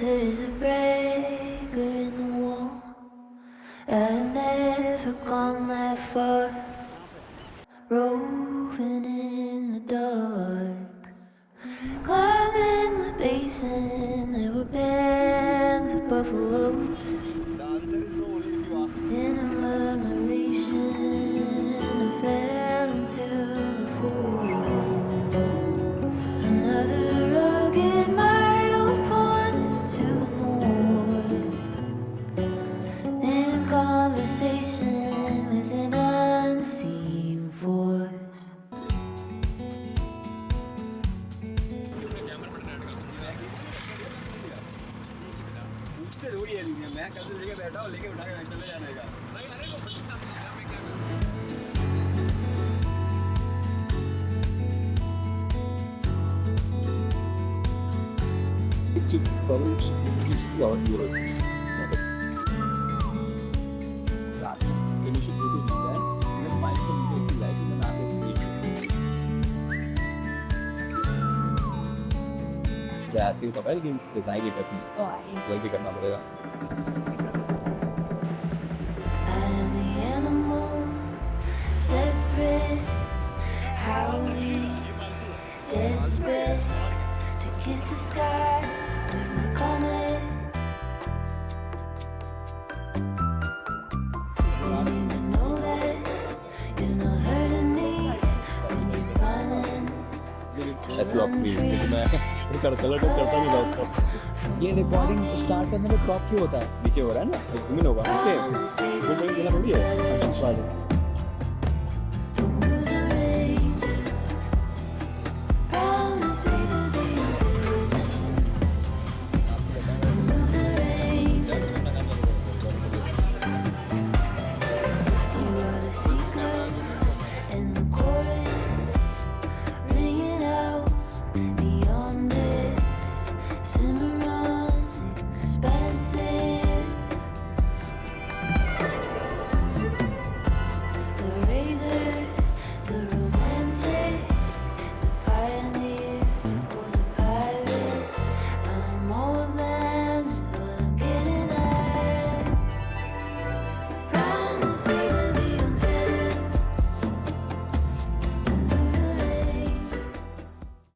there's a breaker in the wall. I've never gone that far, roving in the dark. Climbing the basin, there were bands of buffaloes. In a murmuration, I fell into the fold. Another rugged mile pointed to the north. In conversation with an unseen force. मैं कल से लेके बैठा हूँ, लेके उठा के चले जाने का। Problems is your Europe. Then you should go to Netherlands and then find some good life in the market. क्या तेरे को पता है लेकिन डिजाइन ही करती है वही भी करना पड़ेगा I am the animal, separate, howling, desperate to kiss the sky with my comet. You need to know that you're not hurting me when you're planning to ऐसे आप run भी free. मैं कर कलर करता नहीं था उसको ये रिकॉर्डिंग स्टार्ट करने में क्रॉप क्यों होता है? नीचे हो रहा है ना जूम इन होगा ओके वो देना थोड़ी है